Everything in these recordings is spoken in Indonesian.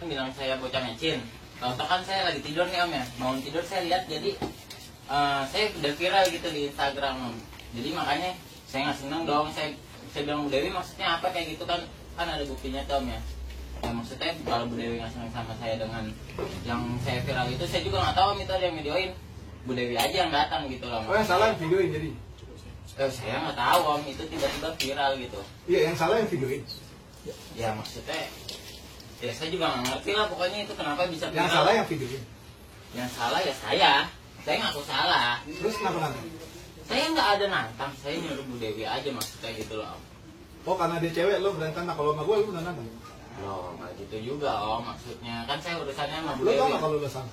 bilang saya bocah mecin. Tahu kan saya lagi tidur nih om ya, mau tidur saya lihat jadi saya udah viral gitu di Instagram om. Jadi makanya saya nggak seneng dong, saya bilang Bu Dewi maksudnya apa kayak gitu kan ada buktinya tuh om ya. Ya maksudnya kalau Bu Dewi nggak seneng sama saya dengan yang saya viral itu, saya juga nggak tahu om itu ada yang videoin. Bu Dewi aja yang datang gitu loh. Oh yang salah yang videoin jadi? Saya nggak tahu om, itu tiba-tiba viral gitu. Iya yang salah yang videoin. Ya maksudnya ya saya juga nggak ngerti lah pokoknya itu kenapa bisa viral. Yang salah yang videoin. Yang salah ya saya ngaku salah. Terus kenapa nanti? Saya nggak ada nantang, saya nyuruh Bu Dewi aja maksudnya gitu loh om. Oh karena dia cewek lo berantem, nah kalau sama gue lo bener nantang? Loh nggak gitu juga om, maksudnya kan saya urusannya sama Bu Lo tau Dewi. gak kalau lo salah?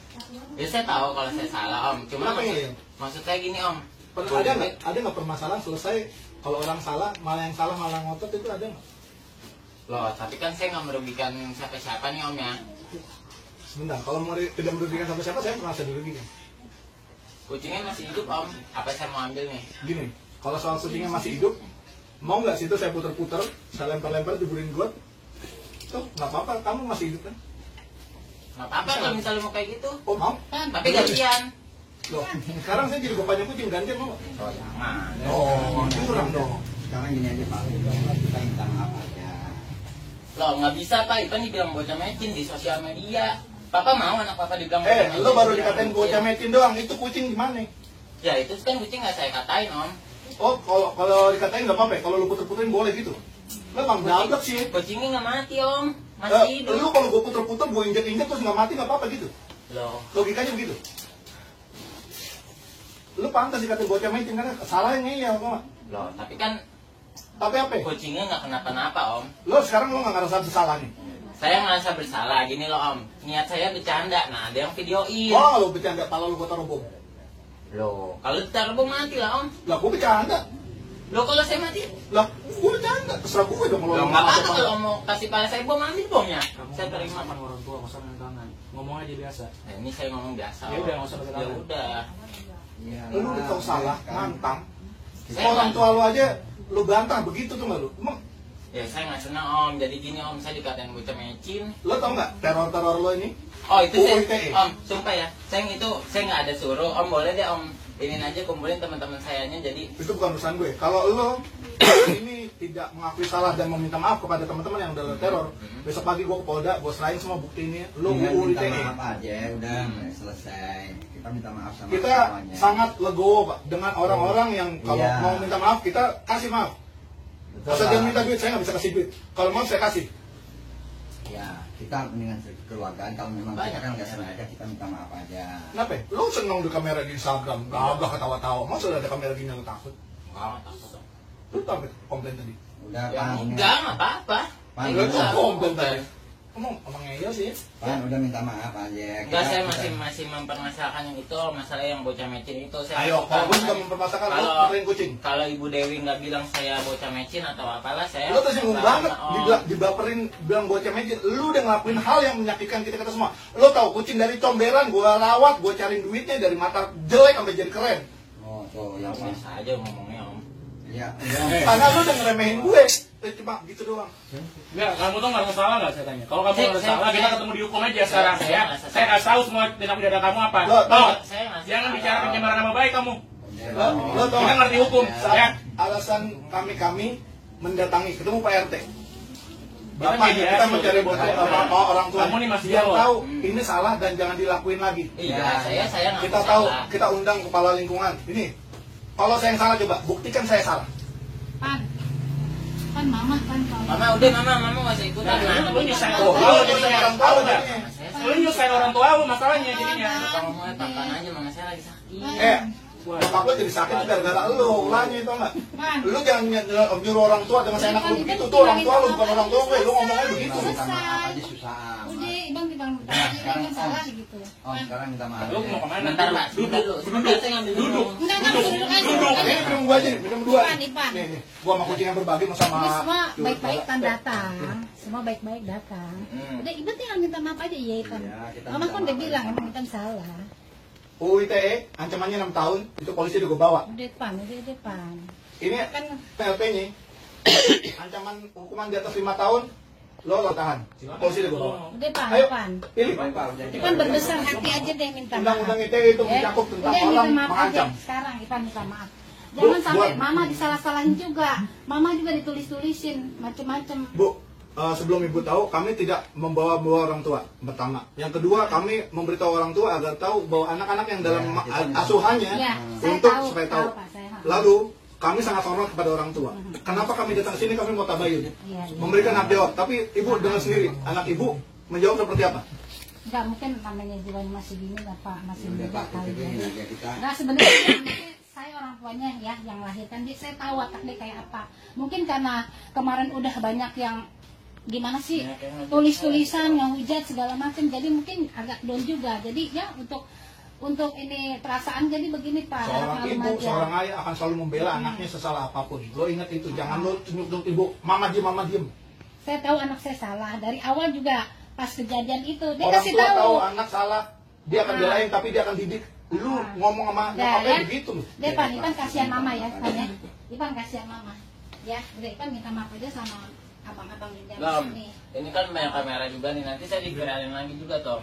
Ya saya tahu kalau saya salah om, cuma Kenapa ya? maksud saya gini om. Ada nggak permasalahan selesai kalau orang salah malah ngotot itu ada nggak? Loh tapi kan saya nggak merugikan siapa-siapa nih om ya. Sebentar, kalau tidak merugikan sampai siapa saya merasa dirugikan. Kucingnya masih hidup om, apa saya mau ambil nih? Gini, kalau soal kucingnya masih hidup, mau nggak situ saya puter-puter, saya lempar-lempar jeburin got, tuh nggak apa-apa, kamu masih hidup kan? Nggak apa-apa kalau misalnya mau kayak gitu. Oh mau? Tapi gantian. Loh, sekarang saya jadi bapaknya kucing gantian mau? Oh jangan. Oh, curang dong. Sekarang gini aja Pak, kita minta maaf aja. Loh nggak bisa pak, Ipan dibilang bocah mecin di sosial media. Papa mau anak papa dibilang bocah mecin? Lo baru dikatain bocah mecin doang, itu kucing gimana? Ya itu kan kucing nggak saya katain om. Oh, kalau dikatain nggak apa-apa, kalau lu puter-puterin boleh gitu. Lo emang gablek sih. Kucingnya nggak mati om, masih hidup. Lu kalau gue puter-puter, gue injek-injek terus nggak mati nggak apa-apa gitu. Loh, Logikanya begitu. Lu pantas dikatain bocah mecin karena salahnya iya, apa? loh, tapi kan Tapi apa? kucingnya nggak kenapa-napa om. Lo sekarang lo nggak ngerasa bersalah nih? Saya ngerasa bersalah, gini loh om. Niat saya bercanda, nah ada yang videoin. Oh, lo bercanda, pala lu gue taruh bom. Loh, kalau ditaruh bom mati lah om. Lah, gue bercanda. Loh kalau saya mati? Lah, gue bercanda. Terserah gue dong kalau Loh lo nggak apa-apa apa-apa. kalau mau kasih pala saya bom, ambil bomnya. Saya terima. Sama orang tua, nggak usah main tangan. Ngomong aja biasa. Nah, ini saya ngomong biasa. Ya Om. udah, nggak usah pakai Ya tangan. udah. Iya. Lu udah tau salah, nantang. Saya Orang nggak- tua lu aja, lu bantah begitu tuh nggak lu? Emang, Ya saya nggak senang om. Jadi gini om, saya dikatain bocah mecin. lo tau nggak teror-teror lo ini? Oh itu saya, UITE. om, sumpah ya. Saya nggak ada suruh. Om boleh deh om. Ini aja kumpulin teman-teman sayanya. Jadi Itu bukan urusan gue. Kalau lo ini tidak mengakui salah dan meminta maaf kepada teman-teman yang udah lo teror, besok pagi gue ke Polda, gue serahin semua bukti ini. Lo Tinggal minta UITE. maaf aja, udah selesai. Kita minta maaf sama Kita semuanya. sangat legowo Pak dengan orang-orang yang kalau Iya. mau minta maaf kita kasih maaf. Betul, Asal Pak. dia minta duit saya nggak bisa kasih duit. Kalau mau saya kasih. Ya, kita mendingan kekeluargaan. Kalau memang kita Banyak. kan nggak sengaja, kita minta maaf aja. Kenapa? Lo seneng di kamera di Instagram, gagah ketawa-tawa. Masa udah ada kamera gini lo takut? nggak takut om. Lu tahu nggak komplain tadi? Udah, Ya Pan. enggak, nggak apa-apa. Pan, Ya, Lu udah. tuh komplain tadi. Emang ngeyel sih. Pan, udah minta maaf aja. Enggak, saya Kita- masih mempermasalahkan yang itu, masalah yang bocah mecin itu. Saya Ayo, suka. kalau gue juga mempermasakan lo Kalau- puterin kucing. Kalau Ibu Dewi nggak bilang saya bocah mecin atau apalah, saya Lo tersinggung suka banget, sama Om. dibaperin, bilang bocah mecin. Lu udah ngelakuin hal yang menyakitkan kita semua. Lo tau kucing dari comberan, gue rawat, gue cariin duitnya dari mata jelek sampai jadi keren. Oh, tuh, yang Ya biasa aja ngomongnya om. Ya, Karena lu udah ngeremehin gue. Cuma gitu doang. Enggak, kamu tuh nggak ada salah nggak saya tanya? Kalau kamu Saya- ada saya- salah, kita saya- ketemu dihukum aja sekarang saya ya. nggak Saya kasih tahu semua tindak pidana kamu apa. Loh, Tahu? Saya nggak Jangan salah. bicara pencemaran nama baik kamu. Lo tau Kita nggak? ngerti hukum, Saat ya. alasan kami mendatangi, ketemu Pak RT. Kita Bapak mediasi. kita mencari bocah orang tua. Kamu nih masih biar jawab. tahu ini salah dan jangan dilakuin lagi. Iya, saya nggak Kita tahu, salah. kita undang kepala lingkungan. Ini, kalau saya yang salah coba buktikan saya salah. Kan mama kan kalau Mama udah mama nggak usah ikutan. Nah, lu nyusahin Oh, orang tua lu jadinya. orang tahu Tahu nggak? jadinya. Lu nyusahin orang tua lu masalahnya jadinya. Kalau ngomongnya papan aja, mama saya lagi sakit. Bokap lo jadi sakit gara-gara lo, ulangnya itu enggak. Pan. Lu jangan nyuruh orang tua dengan saya enak lu begitu, tuh orang tua lu bukan orang tua gue, lu ngomongnya begitu. minta maaf aja susah. udah bang dibilang kan salah gitu. Oh, sekarang minta maaf. Lu mau kemana? Bentar pak, Duduk, sebentar saya ngambil duduk. minum. Enggak kan Duduk. Ini minum gua aja nih, minum dua. Ipan, Ipan. Nih, gua sama kucing yang berbagi sama Ini semua baik-baik kan datang, semua baik-baik datang. Hmm. Udah ibu tinggal minta maaf aja ya Ipan. Iya, kita Mama minta kan udah maaf bilang aja. emang Ipan salah. UITE ancamannya 6 tahun, itu polisi udah gua bawa. Udah Ipan. Ini Kan PLP-nya ancaman hukuman di atas 5 tahun, Lo tahan. Polisi deh bawa. Udah Pan, Ayo. Pan. Pilih. Ipan berbesar hati aja deh minta maaf. Undang-undang ITE itu Ya. mencakup tentang Udah minta orang maaf aja mengancam. sekarang Ipan minta maaf. Jangan Bu, sampai buat. mama disalah-salahin juga. Mama juga ditulis-tulisin macem-macem. Bu, sebelum Ibu tahu, kami tidak membawa-bawa orang tua, pertama. Yang kedua, kami memberitahu orang tua agar tahu bahwa anak-anak yang dalam asuhannya Ya, saya untuk tahu, supaya tahu, tahu. Pak, saya tahu. Lalu, kami sangat hormat kepada orang tua. Kenapa kami datang sini? Kami mau tabayun, Iya, iya. memberikan hak jawab. Tapi Ibu dengar sendiri, anak Ibu menjawab seperti apa? Enggak mungkin namanya jiwanya masih gini lah Pak, masih Udah, muda Pak, kali kita ya. ini aja kita. Nah sebenarnya mungkin saya orang tuanya ya yang lahirkan dia, saya tahu watak dia kayak apa. Mungkin karena kemarin udah banyak yang gimana sih tulis-tulisan, ngehujat segala macam, jadi mungkin agak down juga. Jadi ya untuk ini perasaan jadi begini Pak. Seorang harap ibu, maklum aja. seorang ayah akan selalu membela anaknya sesalah apapun. Lo ingat itu, jangan lo tunjuk Ibu, mama diem. Saya tahu anak saya salah dari awal juga pas kejadian itu dia Orang kasih tua tahu. tahu anak salah, dia akan belain, tapi dia akan didik. Lu ngomong sama Ya, nyokapnya ya. begitu loh. Dia Pan, Ipan kasihan mama ya, Pan ya. Ipan kasihan mama. Ya, udah Ipan minta maaf aja sama abang-abang di dalam Bang, sini. ini kan banyak kamera juga nih, nanti saya diviralin lagi juga toh.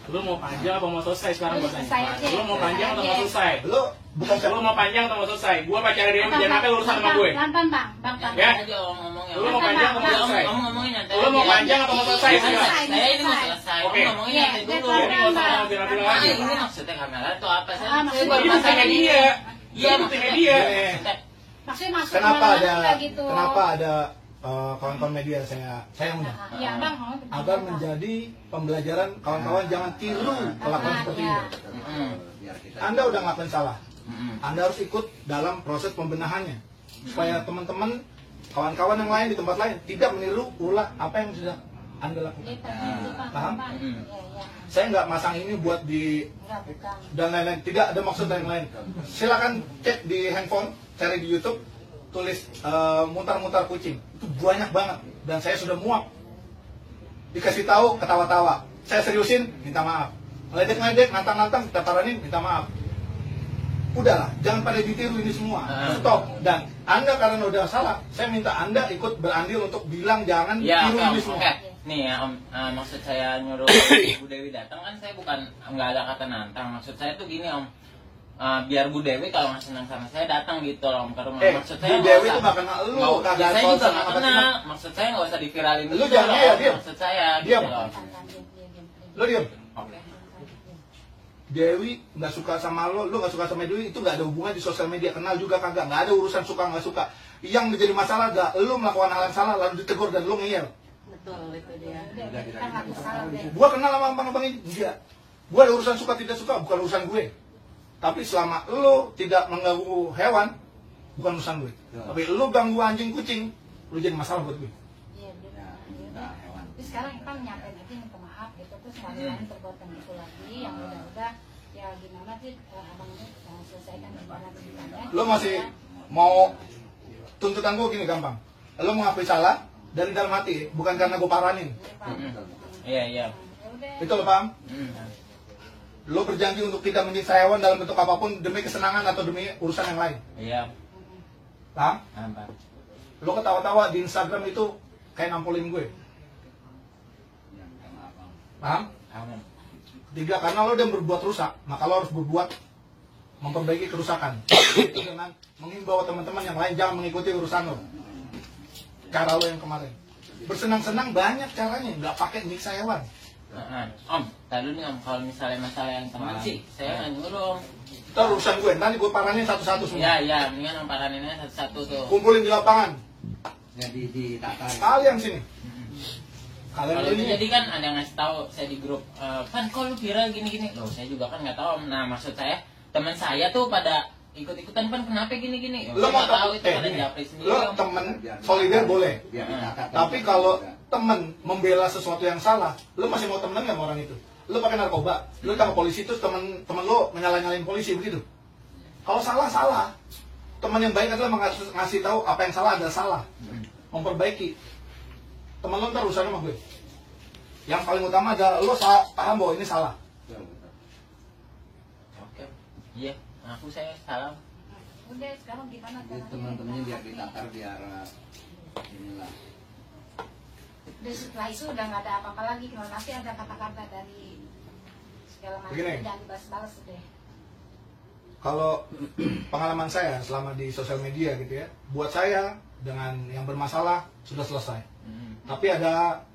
Lu mau panjang atau mau selesai sekarang Lu gua selesai tanya? aja. Lu mau panjang atau mau Selesai selesai? Lu bukan Lu siapa? mau panjang atau mau selesai? Gua pacaran dia, Bang, jangan apa urusan sama gue. Bang, Bang. Ya. Aja om ngomongnya. Lu mau panjang atau mau selesai? Om ngomongin nanti. Lu mau aja. panjang atau mau selesai? Saya Silakan. ini mau selesai. Om Oke. ngomongin Iya, nanti dia dulu. pelan-pelan, Jadi nggak usah Bang. bilang-bilang Ah, lagi. ini maksudnya kamera itu apa? Saya Ah, maksudnya baru Ini pasang bukannya ini. dia. Iya, Ini bukannya dia. Maksudnya masuk Kenapa kemana-mana ada kayak gitu. kenapa ada kawan-kawan media saya undang? Iya, Bang. Agar menjadi pembelajaran kawan-kawan jangan tiru kelakuan seperti ini. Biar kita. Anda udah ngelakuin salah. Mm-mm. Anda harus ikut dalam proses pembenahannya supaya teman-teman kawan-kawan yang lain di tempat lain tidak meniru ulah apa yang sudah Anda lakukan. Paham? Iya, iya. Saya nggak masang ini buat di Enggak, bukan. dan lain-lain, tidak ada maksud lain-lain. Silakan cek di handphone, cari di YouTube, tulis mutar-mutar kucing, itu banyak banget dan saya sudah muak. Dikasih tahu ketawa-tawa, saya seriusin minta maaf, ledek-ledek, nantang-nantang kita paranin minta maaf. Udahlah, jangan pada ditiru ini semua, stop. Dan Anda karena udah salah, saya minta Anda ikut berandil untuk bilang jangan Ya, tiru oke, ini semua. oke. Nih ya, Om, maksud saya nyuruh Bu Dewi datang kan saya bukan nggak ada kata nantang. Maksud saya tuh gini Om, biar Bu Dewi kalau nggak senang sama saya datang gitu loh Om ke rumah. Maksud saya Bu nggak Dewi usah- tuh gak kenal lu, nggak- kagak ya, saya tahu juga sama nggak apa kenal. cuma. Maksud saya nggak usah diviralin. Lu gitu jangan loh, ya, Om. diam. Maksud saya Diam. gitu loh. Lo diem. Oke. Dewi nggak suka sama lo nggak suka sama Dewi, itu nggak ada hubungan di sosial media, kenal juga kagak, nggak ada urusan suka nggak suka. Yang menjadi masalah gak lo melakukan hal yang salah lalu ditegur dan lo ngeyel. Betul, itu dia. Udah, kita ngaku salah deh. Gua kenal sama abang-abang ini, enggak. Gua ada urusan suka tidak suka, bukan urusan gue. Tapi selama lo tidak mengganggu hewan, bukan urusan gue. Tapi lo ganggu anjing kucing, lo jadi masalah buat gue. Iya, dia. Ya, kita hewan. Tapi sekarang kita nyampein aja minta maaf gitu, terus kali lain perbuatan itu lagi yang udah ya gimana sih abang ini selesaikan gimana ceritanya. Lo masih mau tuntutan gue gini gampang. Lo mengakui salah dari dalam hati, bukan karena gue paranin. Iya, iya. Ya udah. Itu lo paham? Mm. Lo berjanji untuk tidak menyiksa hewan dalam bentuk apapun demi kesenangan atau demi urusan yang lain. Iya. Paham? Apa? Lo ketawa-tawa di Instagram itu kayak nampolin gue. Ya, minta maaf, Bang. Paham? Amin. Tiga, karena lo udah berbuat rusak, maka lo harus berbuat memperbaiki kerusakan. Itu dengan mengimbau teman-teman yang lain jangan mengikuti urusan lo. Cara lo yang kemarin. Bersenang-senang banyak caranya, nggak pakai nyiksa hewan. Om, tadi nih Om, kalau misalnya masalah yang teman sih, saya nggak nyuruh Om. Itu urusan gue, nanti gue paranin satu-satu semua. Iya, iya, mendingan Om paraninnya satu-satu tuh. Kumpulin di lapangan. Jadi ditata. Kalian sini. Kalian Kalau itu ini. jadi kan ada yang ngasih tahu saya di grup, kan kok lu viral gini-gini. Loh, saya juga kan nggak tahu Om. Nah, maksud saya teman saya tuh pada ikut-ikutan kan kenapa gini-gini. Lo Saya mau nggak tahu itu pada gini, japri sendiri lo Om. temen solider boleh. Biar ditata. Tapi kalau temen membela sesuatu yang salah, lo masih mau temenan nggak sama orang itu? Lo pakai narkoba, lo sama polisi terus temen lo menyalah-nyalain polisi begitu. Kalau salah salah, teman yang baik adalah ngasih tahu apa yang salah adalah salah, memperbaiki. Temen lo ntar urusan sama gue. Yang paling utama adalah lo paham bahwa ini salah. Oke. Iya, aku saya salah. Udah, sekarang gimana Jadi teman-temannya biar ditatar biar inilah. Dan setelah itu udah nggak ada apa-apa lagi. Kalau nanti ada kata-kata dari segala macam, Begini. jangan dibalas-balas deh. Kalau pengalaman saya selama di sosial media gitu ya, buat saya dengan yang bermasalah sudah selesai. Tapi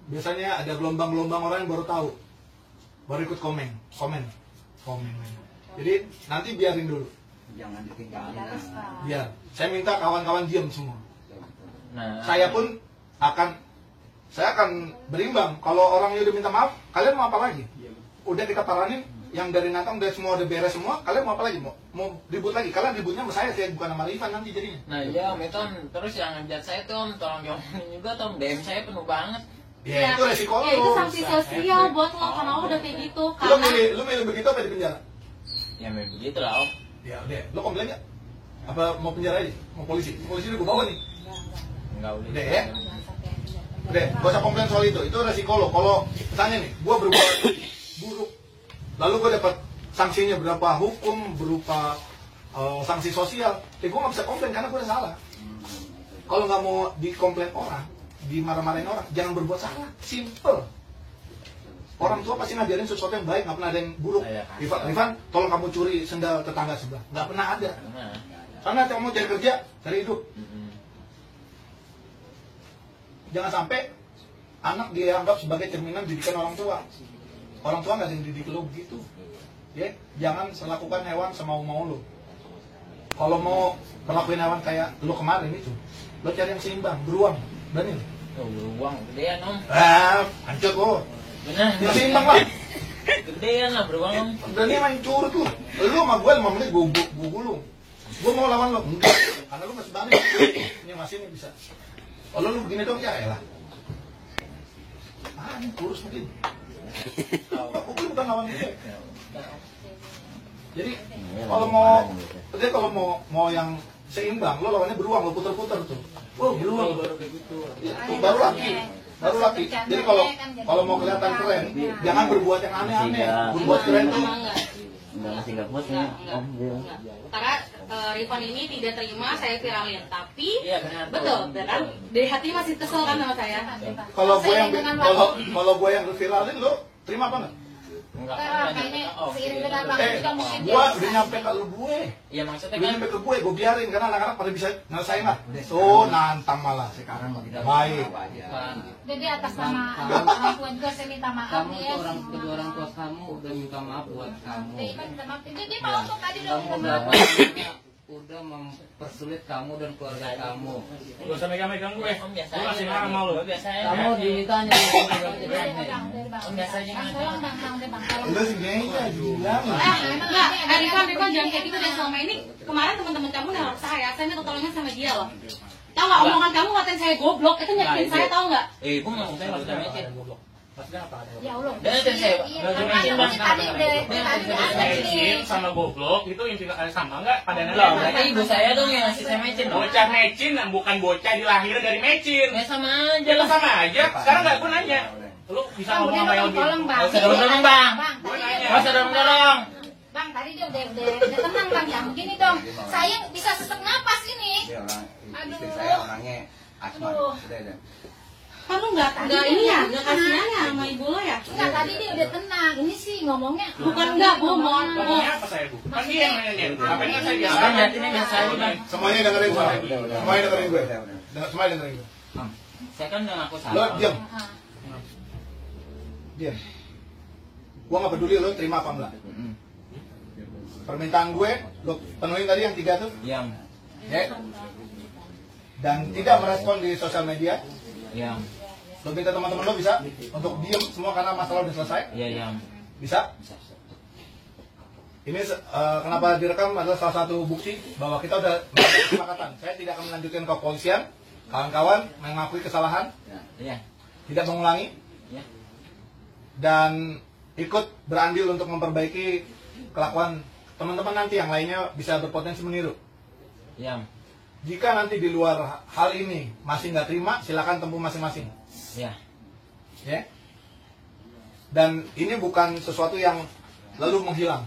biasanya ada gelombang-gelombang orang yang baru tahu, baru ikut komen. Jadi nanti biarin dulu. Jangan ditinggalin. Balas, Pak. Biar. Saya minta kawan-kawan diam semua. Nah, Saya akan berimbang. Kalau orangnya udah minta maaf, kalian mau apa lagi? Udah kita paranin, yang dari Natang udah semua udah beres semua, kalian mau apa lagi? Mau ribut lagi? Kalian ributnya sama saya bukan sama Ivan nanti jadinya. nah iya Om itu Om. Terus yang ngejat saya tuh Om, tolong diomongin juga tuh Om. DM saya penuh banget. Ya, itu resiko Ya itu lu. sanksi sosial buat lo karena lo udah kayak gitu. Lu Karena milih begitu apa di penjara? Ya memang begitu lah Om. Ya udah, lu komplain nggak? Apa mau penjara aja? Mau polisi? Polisi udah gue bawa nih. Enggak udah. Udah ya? Udah, gak usah komplain soal itu resiko lo. Kalau misalnya nih, gue berbuat buruk, lalu gue dapat sanksinya berupa hukum, berupa sanksi sosial, gue gak bisa komplain karena gue udah salah. Kalau nggak mau dikomplain orang, dimarah-marahin orang, jangan berbuat salah. Simple. Orang tua pasti ngajarin sesuatu yang baik, nggak pernah ada yang buruk. Rifan, tolong kamu curi sendal tetangga sebelah. Nggak pernah ada. Nah. Karena kamu cari kerja, cari hidup. Jangan sampai anak dianggap sebagai cerminan didikan orang tua. Orang tua nggak dididik lo begitu. Ya, jangan melakukan hewan semau-mau lo. Kalau mau melakukan hewan kayak lo kemarin itu, lo cari yang seimbang, beruang, berani. Oh, beruang gedean Om. Hancur lo. Benar. Yang seimbang lah. Gedean lah beruang Om. Berani main curut lo. Lo sama gue 5 menit gue gulung. Gue mau lawan lo, enggak. Karena lo masih berani. Ini masih ini bisa. Kalau lu begini dong, ya elah. Ini kurus mungkin. Mungkin bukan lawan gue. Jadi kalau mau yang seimbang, lo lawannya beruang, lo puter-puter tuh. Oh, beruang. Itu baru laki. Jadi kalau mau kelihatan keren, jangan berbuat yang aneh-aneh. Berbuat keren tuh. Masih nggak puas nih Om. karena Rifan ini tidak terima saya viralin, tapi Iya benar. betul, kan? Dari hati masih kesel kan sama saya. Kalau gue yang viralin, lo terima apa nggak? Enggak. Kayaknya seiring dengan waktu juga mungkin Gua udah nyampe ke lu gue. Iya maksudnya Udah kan. nyampe ke gue biarin karena anak-anak pada bisa ngerasain lah. So nantang malah. Sekarang mau kita Baik. Bukan. Jadi atas nama orang tua juga saya minta maaf Kamu ya. tuh kedua orang tua kamu udah minta maaf buat kamu. Jadi mau untuk tadi dong Kamu minta maaf. udah mempersulit kamu dan keluarga kamu. Gak usah megang-megang gue. Om biasa Gue aja. masih marah sama lu. Gue biasa aja. Kamu ditanya Om biasa aja nggak tolong bang, tolong. Lu sih gengnya gila. Enggak, Rifan jangan kayak gitu deh. Selama ini kemarin teman-teman kamu nelfon saya minta tolongnya sama dia loh. Tahu nggak omongan kamu ngatain saya goblok itu nyakitin saya, tahu nggak? Gue ngomong saya nggak bisa mecet. Ya Allah. Dan itu saya. Iya, makanya tadi udah ada Mecin nih. sama goblok itu intinya sama nggak? Pada Lah, berarti ibu saya dong yang ngasih saya mecet dong. bocah mecin bukan bocah dilahirin dari mecin. Ya sama aja Ya lah. sama aja. Sekarang nggak gue nanya. Lu bisa Bang, ngomong udah sama yang dong, lebih. tolong bang. Nggak usah dorong-dorong, Bang. Gue Tadi nanya. dia Nggak usah dorong-dorong. Bang, tadi dia udah tenang bang, jangan begini dong. Saya bisa sesak napas ini. Dia orang istri Aduh. saya orangnya asma. Aduh. Udah. Kan lu nggak ini ya, nggak kasihan ya sama ibu lo ya? Enggak, tadi dia udah tenang. Ini sih ngomongnya. Bukan nggak, Bu, mohon. Ngomongnya apa saya bu? Kan dia yang nanya. Apa yang saya biasa? Abang liatinnya biasa aja Bang. Semuanya dengerin gue. Semuanya dengerin gue. Semuanya dengerin gue. Saya kan udah ngaku Lo salah. diam. Diam. Gua nggak peduli lo terima apa enggak. Permintaan gue, lo penuhin tadi yang 3 tuh. Yang. Ya. Dan tidak merespon di sosial media. Yang. Lo minta teman-teman lo bisa untuk diem semua karena masalah udah selesai. Iya yang. Bisa? Ini kenapa direkam adalah salah satu bukti bahwa kita udah melakukan kesepakatan. Saya tidak akan melanjutkan ke kepolisian. Kawan-kawan mengakui kesalahan, Iya. tidak mengulangi, Iya. dan ikut berandil untuk memperbaiki kelakuan teman-teman nanti yang lainnya bisa berpotensi meniru. Yang. Jika nanti di luar hal ini masih nggak terima, silakan tempuh masing-masing. Iya. Ya. Dan ini bukan sesuatu yang lalu menghilang.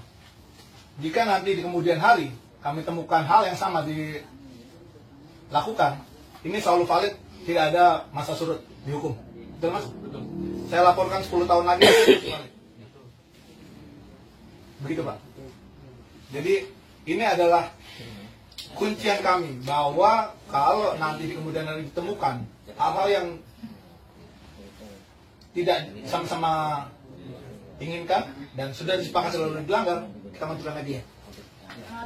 Jika nanti di kemudian hari kami temukan hal yang sama dilakukan, ini selalu valid, tidak ada masa surut di hukum. Betul Mas? Saya laporkan 10 tahun lagi. Begitu Pak. Jadi ini adalah kuncian kami bahwa kalau nanti di kemudian hari ditemukan hal-hal yang tidak sama-sama inginkan dan sudah disepakati lalu dilanggar, kita menentukan lagi ya.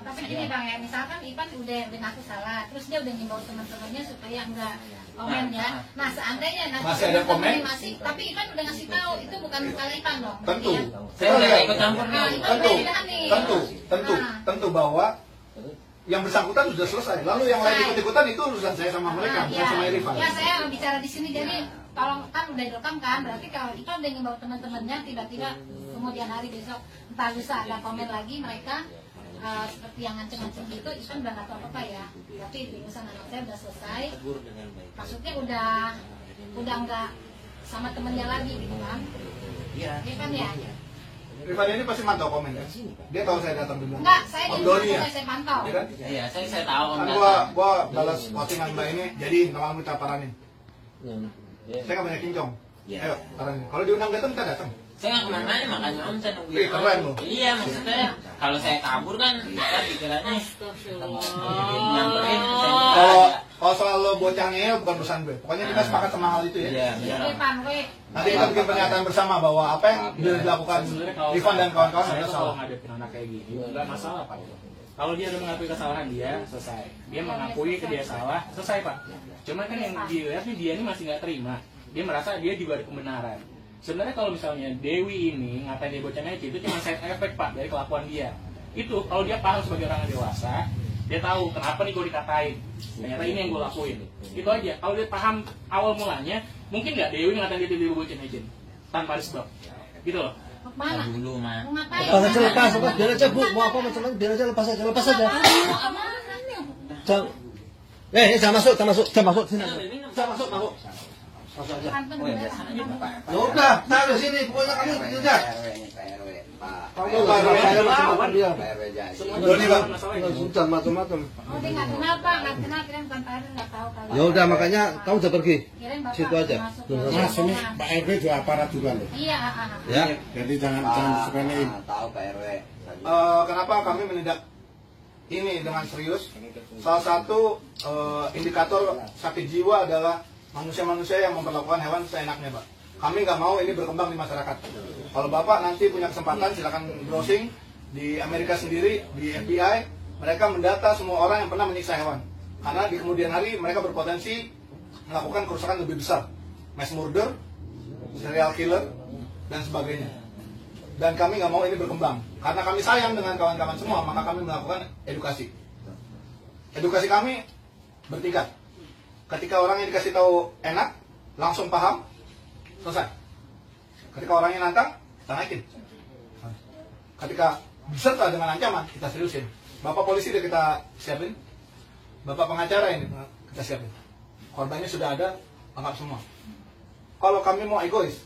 Tapi gini Bang ya, misalkan Ipan udah ngaku salah, terus dia udah ngimbau teman-temannya supaya enggak komen ya. Nah seandainya nanti Masih ada komen? tapi Ipan udah ngasih tahu itu bukan salah Ipan dong. Tentu. Ya? Saya udah ikut campur Nah, nih. Ipan udah tidak nih. Tentu bahwa yang bersangkutan sudah selesai. Lalu yang lain ikut-ikutan itu urusan saya sama mereka, bukan sama Irfan. Ya saya bicara di sini jadi tolong kan udah direkam kan, berarti kalau Ipan udah ngimbau teman-temannya tiba-tiba kemudian hari besok entah bisa ada komen lagi mereka seperti yang nganceng-nganceng gitu, Ipan udah nggak tahu apa ya. Tapi urusan anak saya udah selesai. Maksudnya udah nggak sama temennya lagi gitu kan? Iya. Kan ya? Irfan ini pasti mantau komen ya. Dia tahu saya datang dulu. Enggak, saya Om di Doni ya. saya pantau. Iya kan? Iya, saya tahu Om Kan datang. gua balas postingan Mbak ini, jadi nama kita paranin. Saya nggak banyak kincong. Ayo, paranin. Kalau diundang datang kita datang. Saya nggak kemana-mana, makanya Om saya nungguin. Wih, keren loh. Iya, maksudnya kalau saya kabur kan kita pikirannya nyamperin. Kalau soal lo bocah ngeyel bukan urusan gue. Pokoknya kita sepakat sama hal itu ya. Iya, benar. Ipan, weh. Nanti kita bikin pernyataan bersama bahwa apa yang dilakukan Sebenarnya kalau Irfan dan kawan-kawan saya adalah tuh kalau salah. ngadepin anak kayak gini nggak masalah Pak. Kalau dia udah mengakui kesalahan dia selesai, dia mengakui ke dia salah selesai Pak. Cuman kan yang dilihat nih dia ini masih nggak terima, dia merasa dia juga ada kebenaran. Sebenarnya kalau misalnya Dewi ini ngatain dia bocah ngece itu cuma side effect Pak dari kelakuan dia. Itu kalau dia paham sebagai orang yang dewasa, dia tahu kenapa nih gue dikatain. Ternyata ini yang gue lakuin. Itu aja. Kalau dia paham awal mulanya, mungkin nggak Dewi ngatain dia bocah ngece tanpa ada sebab. Gitu loh. Mau kemana? Dulu mah. Mau ngapain? Lepas aja, lepas, biar aja Bu, mau apa macam-macam, biar aja lepas aja. Mau kemana nih? Jangan masuk, sini. Bisa masuk. Kantor udah. Ya udah, saya di sini, pokoknya kamu tidak. Kamu Pak RW. saya macam dia. Doni Bang. Sudah macam-macam. Oh dia nggak kenal Pak, nggak kenal kirain bukan Pak RW nggak tahu kalau. Ya udah, makanya kamu udah pergi. Kirain Bapak Situ aja. masuk Mas, ke Mas, ini rombongan. Pak RW juga aparat juga loh. Iya, Ya. Jadi jangan disepelein. Tahu Pak RW. Kenapa kami menindak ini dengan serius? Salah satu indikator sakit jiwa adalah manusia-manusia yang memperlakukan hewan seenaknya, Pak. Kami nggak mau ini berkembang di masyarakat. Kalau Bapak nanti punya kesempatan, silakan browsing di Amerika sendiri, di FBI, mereka mendata semua orang yang pernah menyiksa hewan. Karena di kemudian hari mereka berpotensi melakukan kerusakan lebih besar, mass murder, serial killer, dan sebagainya. Dan kami nggak mau ini berkembang. Karena kami sayang dengan kawan-kawan semua, maka kami melakukan edukasi. Edukasi kami bertingkat. Ketika orang yang dikasih tahu enak, langsung paham, selesai. Ketika orangnya nantang, kita naikin. Ketika beserta dengan ancaman, kita seriusin. Bapak polisi udah kita siapin, bapak pengacara ini kita siapin. Korbannya sudah ada, lengkap semua. Kalau kami mau egois,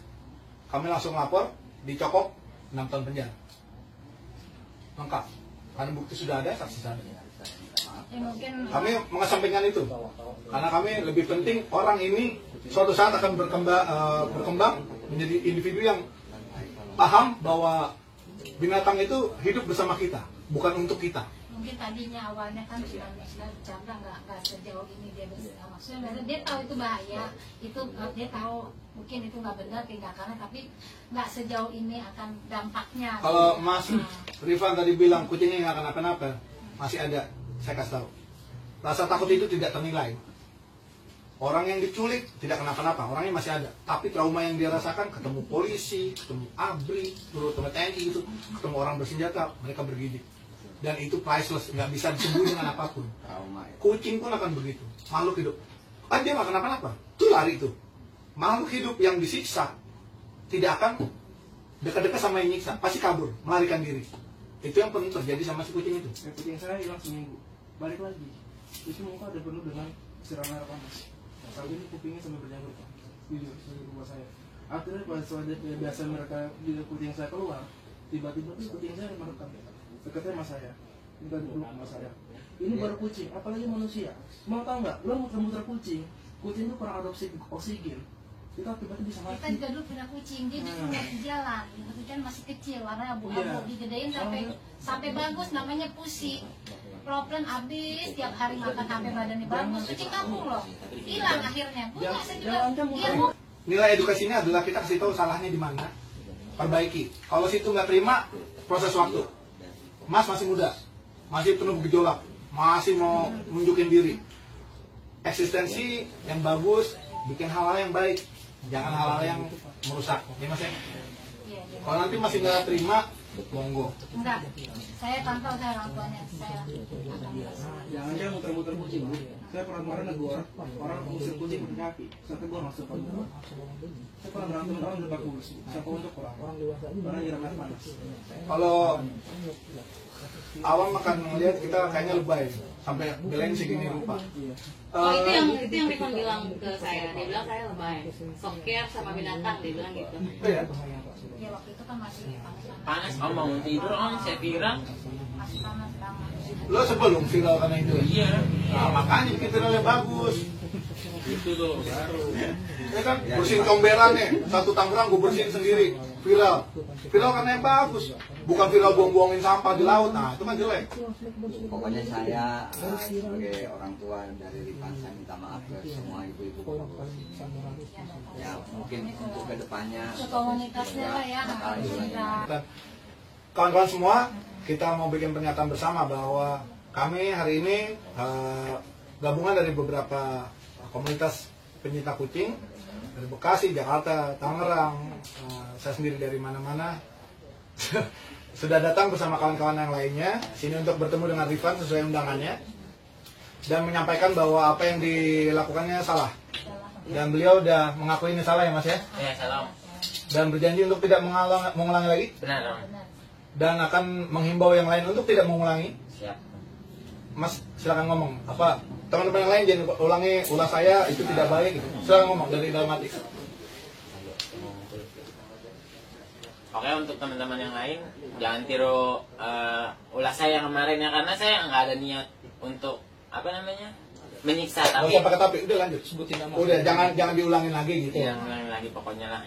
kami langsung lapor, dicokok 6 tahun penjara. Lengkap. Karena bukti sudah ada, saksi sudah ada. Ya, mungkin Kami mengesampingkan itu karena kami lebih penting orang ini suatu saat akan berkembang menjadi individu yang paham bahwa binatang itu hidup bersama kita, bukan untuk kita. mungkin tadinya awalnya kan sudah bercanda nggak sejauh ini dia maksudnya dia tahu itu bahaya, itu dia tahu mungkin itu nggak benar tindakannya, tapi nggak sejauh ini akan dampaknya. Kalau Mas Rifan tadi bilang kucingnya nggak kenapa-napa, masih ada. Saya kasih tahu, rasa takut itu tidak ternilai. Orang yang diculik tidak kenapa-napa, orangnya masih ada. Tapi trauma yang dia rasakan, ketemu polisi, ketemu ABRI, ketemu TNI itu, ketemu orang bersenjata, mereka bergidik. Dan itu priceless, nggak bisa disembuhin dengan apapun. Kucing pun akan begitu, makhluk hidup. Kan dia nggak kenapa-napa, itu lari itu. Makhluk hidup yang disiksa tidak akan dekat-dekat sama yang nyiksa, pasti kabur, melarikan diri. Itu yang pernah terjadi sama si kucing itu. Kucing saya hilang seminggu, balik lagi. Itu muka udah penuh dengan siram air panas. Kali ini kupingnya sampai berjanggut, Pak. Jujur, dari rumah saya. Akhirnya pas biasa mereka bila kucing saya keluar, tiba-tiba tuh kucing saya merekam. Dekatnya sama saya, minta dipeluk sama saya. Ini baru kucing, apalagi manusia. Mau tahu nggak? Lo muter-muter kucing itu kurang adopsi oksigen. kita tiba-tiba bisa Kita mati. juga dulu punya kucing, dia justru nggak di jalan. Kucing masih kecil, warna abu-abu, Iya. digedein sampai bagus, namanya Pusi. Proplan habis, tiap hari makan sampai badannya bagus. Kucing kampung loh, hilang akhirnya. Punya saya juga, dia mau Nilai edukasinya adalah kita kasih tahu salahnya di mana, perbaiki. Kalau situ nggak terima, proses waktu. Mas masih muda, masih penuh gejolak, masih mau nunjukin diri. Eksistensi yang bagus, bikin hal-hal yang baik, jangan hal-hal yang merusak. Ya Mas ya? Kalau nanti masih nggak terima, monggo. enggak. Saya pantau saya orang tuanya, saya akan berusaha. Jangan dia muter-muter kucing. Saya pernah kemarin negor orang ngusir kucing pakai kaki. Saya tegur masuk ke dalam. Saya pernah berantem orang udah bagus. Saya untuk orang nyiram air panas. Kalau awam akan melihat kita kayaknya lebay, sampai belain segini rupa. Oh, itu yang Rikon bilang ke saya. Dia bilang saya lebay. Soft care sama binatang, dia bilang gitu. Iya. Ya waktu itu kan masih Panas, om mau tidur om, saya viral. masih panas banget. Lo sebelum viral karena itu. Iya. Nah, makanya bikin viralnya bagus. Itu tuh baru. Ya kan, bersihin comberan nih, satu Tangerang gue bersihin sendiri, viral. Viral karena yang bagus, bukan viral buang-buangin sampah di laut. Nah, itu kan jelek. Pokoknya saya sebagai orang tua dari Rifan, saya minta maaf ke semua ibu-ibu bapak. Ya mungkin untuk kedepannya Ke komunitasnya lah ya. bakal diulangi. Dan kawan-kawan semua, kita mau bikin pernyataan bersama bahwa kami hari ini gabungan dari beberapa komunitas pencinta kucing dari Bekasi, Jakarta, Tangerang, saya sendiri dari mana-mana sudah datang bersama kawan-kawan yang lainnya sini untuk bertemu dengan Rifan sesuai undangannya dan menyampaikan bahwa apa yang dilakukannya salah dan beliau udah mengakui ini salah ya Mas ya, Ya salam. dan berjanji untuk tidak mengulangi lagi Benar om. dan akan menghimbau yang lain untuk tidak mengulangi. Siap. Mas silakan ngomong apa teman-teman yang lain jangan ulangi ulah saya itu tidak baik gitu. Silakan ngomong dari dalam hati. Oke, untuk teman-teman yang lain jangan tiru ulah saya yang kemarin ya, karena saya nggak ada niat untuk apa namanya menyiksa, Nggak tapi usah pakai tapi udah lanjut sebutin nama. Udah jangan diulangin lagi gitu. yang lagi pokoknya lah.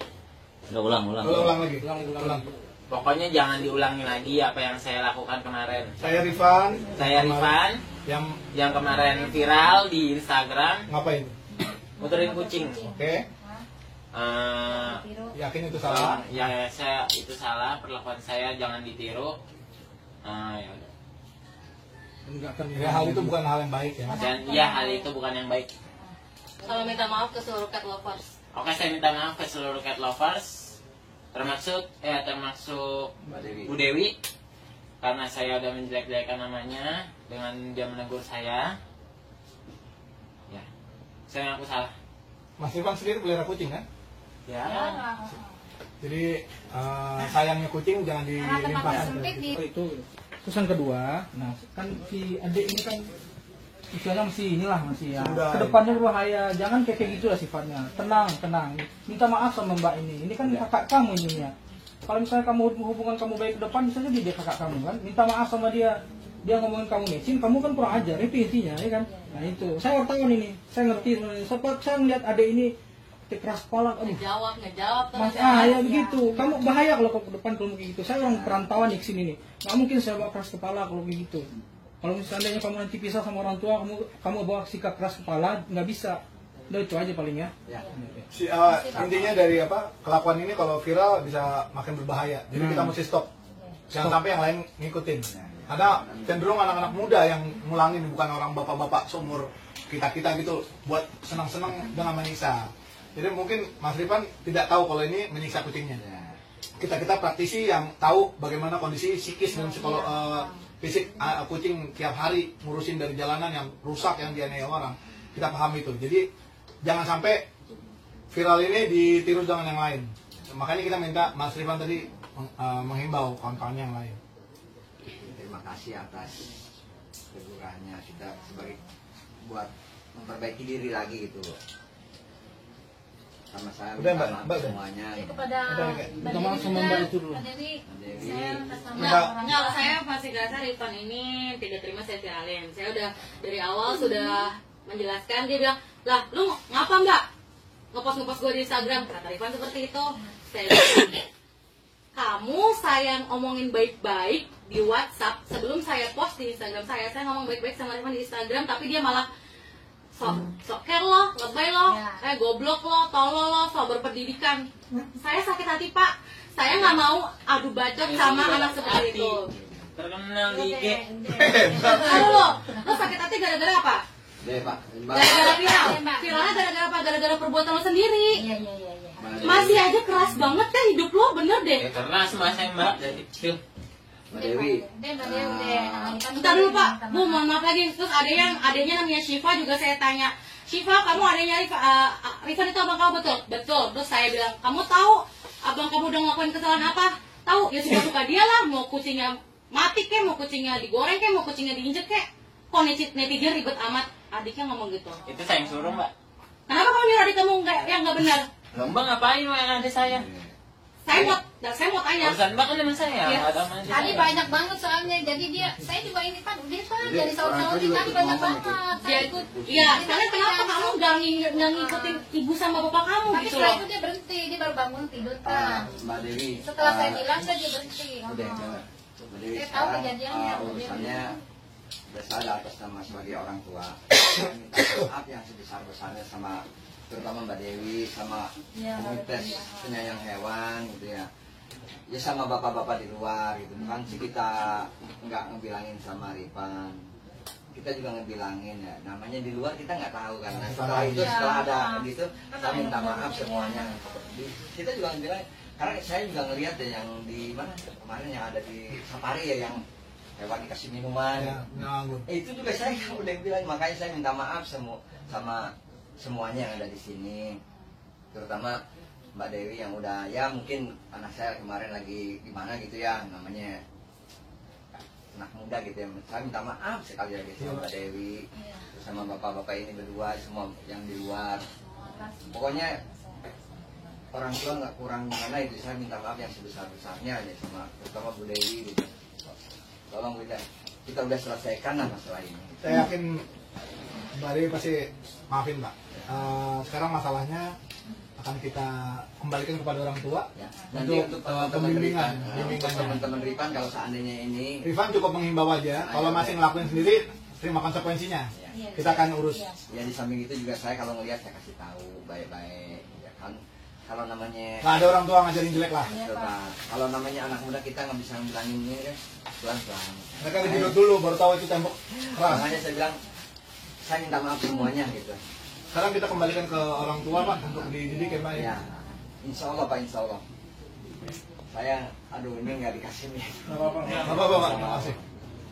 Ulang lagi. Ulang. Pokoknya jangan diulangi lagi apa yang saya lakukan kemarin. Saya Rifan. Saya Rifan yang kemarin viral di Instagram Ngapain? muterin kucing. Oke. Yakin itu salah? Ya saya itu salah, perlakuan saya jangan ditiru. Ya udah. Ya hal itu bukan hal yang baik ya. Dan ya hal itu bukan yang baik. Kalau minta maaf ke seluruh cat lovers. Oke, saya minta maaf ke seluruh cat lovers, termasuk Bu Dewi, karena saya udah menjelek-jelekan namanya dengan dia menegur saya. Ya, saya ngaku salah. Mas Rifan sendiri pelihara kucing kan? Ya. Jadi sayangnya kucing jangan Karena tempatnya dilimpahkan. sempit di Itu terus yang kedua, nah kan si adik ini kan istilahnya masih ya Sudah. kedepannya berbahaya, jangan kayak gitu lah sifatnya. Tenang, minta maaf sama mbak ini kan kakak kamu ini ya. Kalau misalnya kamu hubungan kamu baik ke depan, bisa jadi dia kakak kamu kan, minta maaf sama dia ngomongin kamu mecin, kamu kan kurang ajar, itu intinya ya kan. Nah itu, saya wartawan ini, saya ngerti sebenarnya. Saya ngeliat adik ini keras kepala, aduh. Ngejawab Mas, ya begitu. Kamu bahaya kalau ke depan kalau begitu. Saya orang perantauan di sini nih. Nggak mungkin saya bawa keras kepala kalau begitu. Kalau misalnya kamu nanti pisah sama orang tua, kamu bawa sikap keras kepala, nggak bisa. Udah itu aja paling ya. Intinya dari kelakuan ini kalau viral bisa makin berbahaya. Jadi kita mesti stop. Jangan sampai yang lain ngikutin. Karena cenderung anak-anak muda yang ngulangin, bukan orang bapak-bapak seumur kita gitu buat senang-senang dengan menyiksa. Jadi mungkin Mas Rifan tidak tahu kalau ini menyiksa kucingnya. Kita praktisi yang tahu bagaimana kondisi psikis dan fisik kucing tiap hari ngurusin dari jalanan yang rusak, yang dianiaya orang. Kita paham itu. Jadi jangan sampai viral ini ditiru dengan yang lain. Makanya kita minta Mas Rifan tadi menghimbau kawan-kawannya yang lain. Terima kasih atas tegurannya, sudah sebagai buat memperbaiki diri lagi gitu loh. Sama saya Udah, minta Mbak, maaf semuanya. kepada Minta maaf sama Mbak itu dulu. Mbak Dewi, Dewi. saya atas nama Enggak. orang Enggak, tua. saya masih ngerasa Rifan ini tidak terima saya viralin. Saya udah dari awal sudah menjelaskan, dia bilang, lah lu ngapa mbak? ngepost gue di Instagram, kata Rifan seperti itu. Saya bilang, kamu sayang omongin baik-baik di WhatsApp, sebelum saya post di Instagram saya ngomong baik-baik sama Rifan di Instagram, tapi dia malah sok care lo, lebay lo, goblok lo, tolol lo, sok berpendidikan. Saya sakit hati Pak, saya nggak mau adu bacot sama anak seperti itu. Terkenal di IG. Aduh lo sakit hati gara-gara apa? Deh Pak. Gara-gara viralnya gara-gara apa? Gara-gara perbuatan lo sendiri. Iya. Masih aja keras banget kan hidup lo, bener deh. Ya keras mas saya mbak dari kecil. Mbak Dewi. Bentar dulu Pak, Bu mohon maaf lagi. Terus adanya namanya Syifa juga saya tanya, Syifa kamu adanya Rifan itu abang kamu betul? Betul. Terus saya bilang, kamu tahu abang kamu udah ngelakuin kesalahan apa? Tahu, ya suka dia lah. Mau kucingnya mati kek, mau kucingnya digoreng kek, mau kucingnya diinjek kek. Kok netizen ribet amat? Adiknya ngomong gitu. Itu saya yang suruh mbak. Kenapa kamu nyuruh adik kamu yang nggak benar? Mbak ngapain yang ada saya? Saya mau tanya. Urusan mbak kan dengan saya. Ya. Tadi banyak banget soalnya, jadi saya juga ini Pak, udah Pak, dari Saudi tadi banyak banget. Saya ikut. Iya, karena kenapa kamu nggak ngikutin ibu sama bapak kamu Tapi gitu setelah loh? itu dia berhenti, dia baru bangun tidur kan. Mbak Dewi. Setelah saya bilang dia berhenti. Udah, Mbak Dewi. Saya tahu kejadiannya. Urusannya besar atas nama sebagai orang tua. Saya minta maaf yang sebesar-besarnya sama terutama Mbak Dewi sama komunitas penyayang hewan gitu ya. Ya sama bapak-bapak di luar gitu kan sih, kita nggak ngebilangin sama Rifan, kita juga ngebilangin ya, namanya di luar kita nggak tahu kan. Nah, setelah itu setelah ada gitu saya minta maaf semuanya. Kita juga ngebilangin karena saya juga ngelihat ya yang di mana kemarin yang ada di safari ya, yang hewan dikasih minuman itu juga saya udah bilang, makanya saya minta maaf sama semuanya yang ada di sini, terutama Mbak Dewi yang udah ya mungkin anak saya kemarin lagi gimana gitu ya, namanya anak muda gitu ya. Saya minta maaf sekali lagi sama Mbak Dewi, terus sama bapak-bapak ini berdua, semua yang di luar. Pokoknya orang tua nggak kurang mana itu, saya minta maaf yang sebesar-besarnya aja sama terutama Bu Dewi gitu. Tolong kita udah selesaikan lah masalah ini. Saya yakin Mbak Dewi pasti maafin Mbak. Sekarang masalahnya akan kita kembalikan kepada orang tua ya. Nanti untuk pembimbingan. Untuk teman-teman Rifan kalau seandainya ini Rifan cukup menghimbau aja, kalau masih ngelakuin sendiri terima konsekuensinya. Ya. Kita akan urus. Ya di samping itu juga saya kalau ngelihat saya kasih tahu baik-baik ya kan. Kalau namanya nggak ada orang tua ngajarin jelek lah. Kalau namanya anak muda kita nggak bisa bilangin ini kan pelan-pelan. Mereka dididik dulu baru tahu itu tembok keras. Makanya saya bilang saya minta maaf semuanya gitu. Sekarang kita kembalikan ke orang tua Pak untuk dididik ya Pak ya. Insya Allah Pak, Insya Allah. Saya ini nggak dikasih nih. Nggak apa-apa Pak, terima kasih.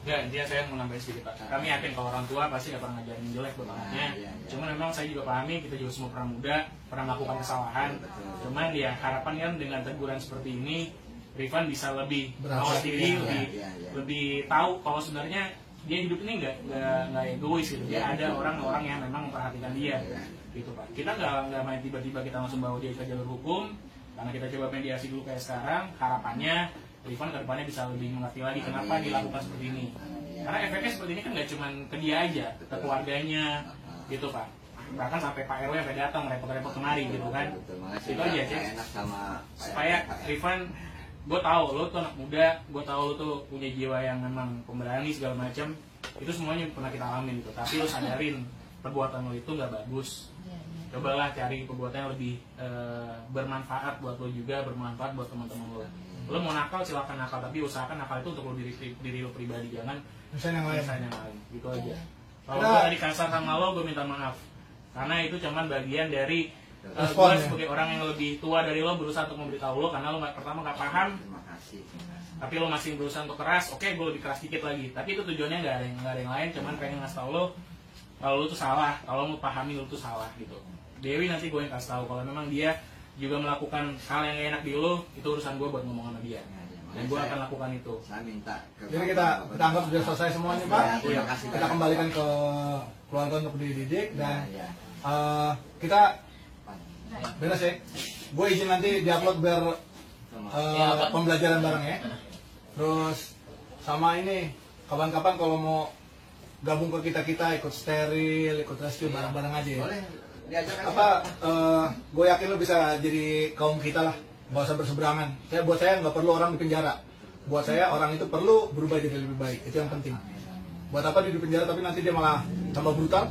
Ya, intinya saya mau nambahin sedikit Pak. Kami yakin kalau orang tua pasti gak pernah ngajarin jelek buat anaknya. Cuman memang saya juga pahami, kita juga semua pernah muda, pernah melakukan kesalahan. Cuman ya harapan kan dengan teguran seperti ini, Rifan bisa lebih mawas diri, lebih tahu kalau sebenarnya dia hidup ini nggak egois gitu. Dia ada orang-orang yang memang memperhatikan dia, gitu Pak. Kita nggak main tiba-tiba kita langsung bawa dia ke jalur hukum, karena kita coba mediasi dulu kayak sekarang. Harapannya Rifan ke depannya bisa lebih mengerti lagi kenapa dilakukan seperti ini. Karena efeknya seperti ini kan nggak cuma ke dia aja, ke keluarganya, gitu Pak. Bahkan sampai Pak RW sampai datang repot-repot kemari gitu kan. Itu aja sih. Supaya Rifan, gue tahu lo tuh anak muda, gue tahu lo tuh punya jiwa yang memang pemberani segala macam. Itu semuanya pernah kita alamin gitu. Tapi lo sadarin perbuatan lo itu nggak bagus. Cobalah cari perbuatan yang lebih bermanfaat buat lo juga, bermanfaat buat teman-teman lo. Lo mau nakal silakan nakal, tapi usahakan nakal itu untuk lo diri lo pribadi, jangan misalnya yang lain. Gitu aja. Kalau gue tadi kasar sama lo, gue minta maaf. Karena itu cuman bagian dari gue sebagai orang yang lebih tua dari lo berusaha untuk memberitahu lo, karena lo pertama nggak paham. Tapi lo masih berusaha untuk keras. Oke, gue lebih keras dikit lagi. Tapi itu tujuannya nggak ada yang lain, cuman pengen ngasih tau lo kalau lo tuh salah, kalau lo pahami lo tuh salah gitu. Dewi nanti gue yang kasih tahu kalau memang dia juga melakukan hal yang gak enak di lo, itu urusan gue buat ngomong sama dia. Dan gue akan lakukan itu. Saya minta. Jadi kita anggap sudah selesai semuanya Pak. Kita kembalikan ke keluarga untuk dididik dan kita beres ya. Gue izin nanti diupload biar pembelajaran bareng ya. Terus sama ini kapan-kapan kalau mau gabung ke kita ikut steril, ikut rescue bareng-bareng aja ya. gue yakin lo bisa jadi kaum kita lah, nggak usah berseberangan. Buat saya nggak perlu orang di penjara. Buat saya orang itu perlu berubah jadi lebih baik, itu yang penting. Buat apa dia di penjara tapi nanti dia malah tambah brutal,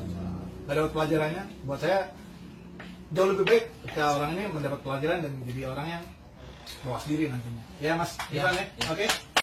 nggak dapat pelajarannya. Buat saya jauh lebih baik ketika orang ini mendapat pelajaran dan jadi orang yang mawas diri nantinya. Ya Mas, Ivan ya, oke.